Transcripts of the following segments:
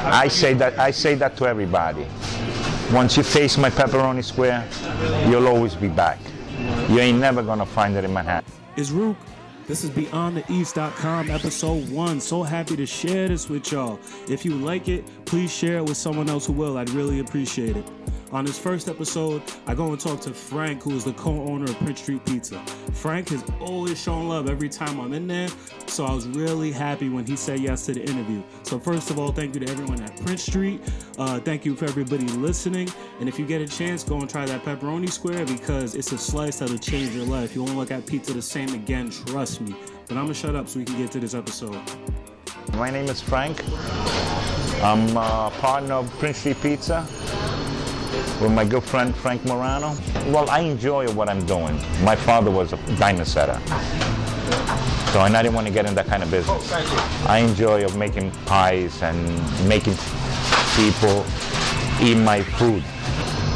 I say that to everybody. Once you taste my pepperoni square, you'll always be back. You ain't never gonna find it in Manhattan. It's Rook. This is BeyondTheEast.com, episode 1. So happy to share this with y'all. If you like it, please share it with someone else who will. I'd really appreciate it. On this first episode, I go and talk to Frank, who is the co-owner of Prince Street Pizza. Frank has always shown love every time I'm in there, so I was really happy when he said yes to the interview. So first of all, thank you to everyone at Prince Street. Thank you for everybody listening. And if you get a chance, go and try that pepperoni square because it's a slice that'll change your life. You won't look at pizza the same again, trust me. But I'm gonna shut up so we can get to this episode. My name is Frank. I'm a partner of Prince Street Pizza with my good friend Frank Morano. Well, I enjoy what I'm doing. My father was a diamond setter, so I didn't want to get in that kind of business. I enjoy of making pies and making people eat my food.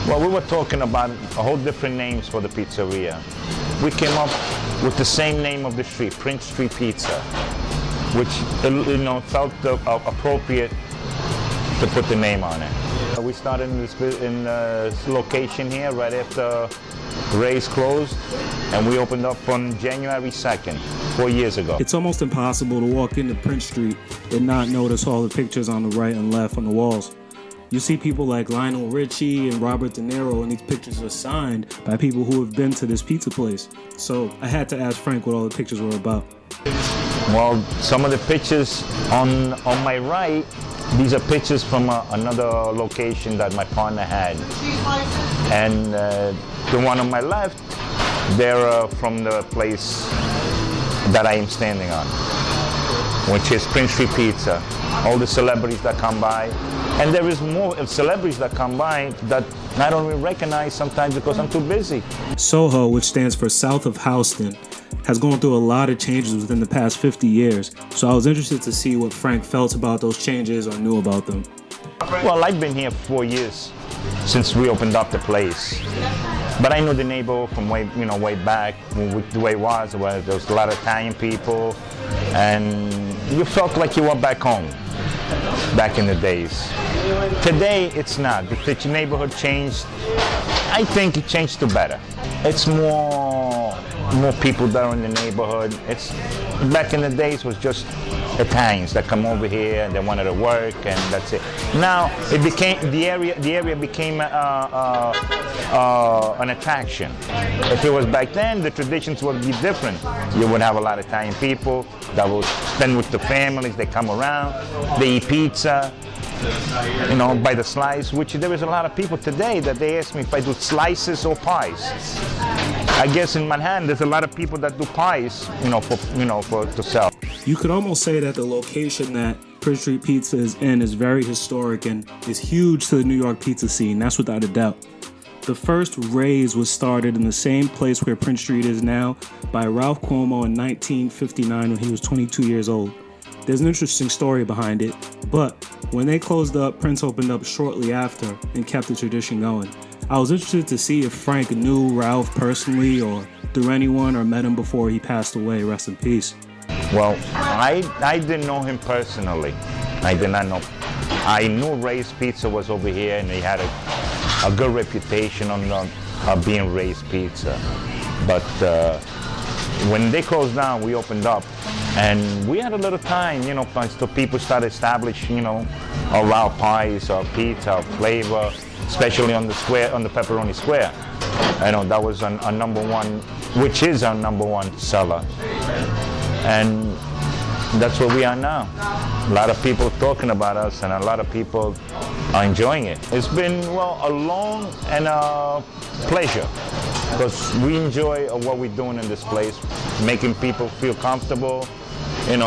Well, we were talking about a whole different names for the pizzeria. We came up with the same name of the street, Prince Street Pizza, which felt appropriate to put the name on it. We started in this location here right after Ray's closed, and we opened up on January 2nd, 4 years ago. It's almost impossible to walk into Prince Street and not notice all the pictures on the right and left on the walls. You see people like Lionel Richie and Robert De Niro, and these pictures are signed by people who have been to this pizza place. So I had to ask Frank what all the pictures were about. Well, some of the pictures on my right, these are pictures from another location that my partner had. And the one on my left, they're from the place that I am standing on, which is Prince Street Pizza. All the celebrities that come by. And there is more celebrities that come by that I don't even recognize sometimes because I'm too busy. Soho, which stands for South of Houston, has gone through a lot of changes within the past 50 years. So I was interested to see what Frank felt about those changes or knew about them. Well, I've been here 4 years since we opened up the place. But I knew the neighborhood from way back, the way it was, where there was a lot of Italian people, and you felt like you were back home, back in the days. Today, it's not. The neighborhood changed. I think it changed to better. It's more people that are in the neighborhood. Back in the days was just Italians that come over here and they wanted to work and that's it. Now it became the area became an attraction. If it was back then, the traditions would be different. You would have a lot of Italian people that would spend with the families. They come around, they eat pizza, by the slice. Which there is a lot of people today that they ask me if I do slices or pies. I guess in Manhattan, there's a lot of people that do pies, to sell. You could almost say that the location that Prince Street Pizza is in is very historic and is huge to the New York pizza scene. That's without a doubt. The first Ray's was started in the same place where Prince Street is now by Ralph Cuomo in 1959 when he was 22 years old. There's an interesting story behind it, but when they closed up, Prince opened up shortly after and kept the tradition going. I was interested to see if Frank knew Ralph personally or through anyone or met him before he passed away. Rest in peace. Well, I didn't know him personally. I did not know. I knew Ray's Pizza was over here and he had a good reputation on being Ray's Pizza. But when they closed down, we opened up. And we had a little time, so people started establishing, our Ralph pies, our pizza, our flavor, especially on the pepperoni square. I know that was our number one, which is our number one seller. And that's where we are now. A lot of people talking about us and a lot of people are enjoying it. It's been, a long and a pleasure because we enjoy what we're doing in this place, making people feel comfortable, and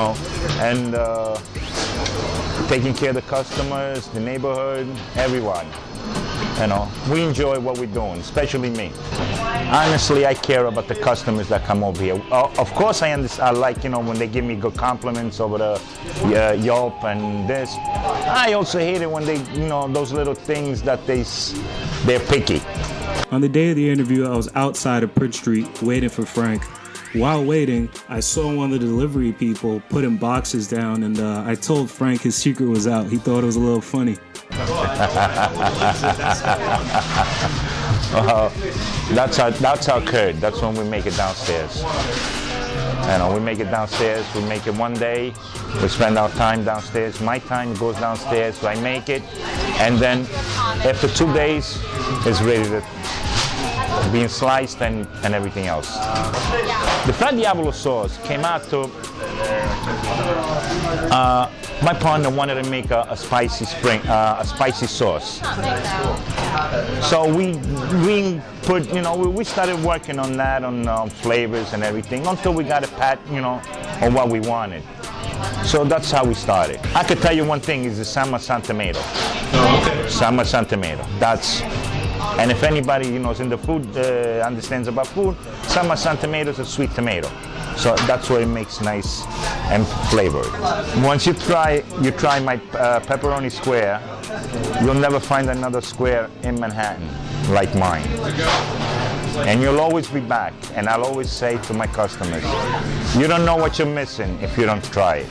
taking care of the customers, the neighborhood, everyone. We enjoy what we're doing, especially me. Honestly, I care about the customers that come over here. Of course, I like, when they give me good compliments over the Yelp and this. I also hate it when they, those little things that they're picky. On the day of the interview, I was outside of Prince Street waiting for Frank. While waiting, I saw one of the delivery people putting boxes down, and I told Frank his secret was out. He thought it was a little funny. That's our curd. That's when we make it downstairs. We make it downstairs. We make it one day. We spend our time downstairs. My time goes downstairs. So I make it, and then after 2 days, it's ready to being sliced and everything else. The Fra Diavolo sauce came out to my partner wanted to make a spicy sauce. So we put, we started working on that, on flavors and everything, until we got a pat, on what we wanted. So that's how we started. I could tell you one thing, is the San tomato. San tomato. And if anybody is in the food, understands about food, San tomato is a sweet tomato. So that's what it makes nice and flavored. Once you try my pepperoni square, you'll never find another square in Manhattan like mine. And you'll always be back. And I'll always say to my customers, you don't know what you're missing if you don't try it.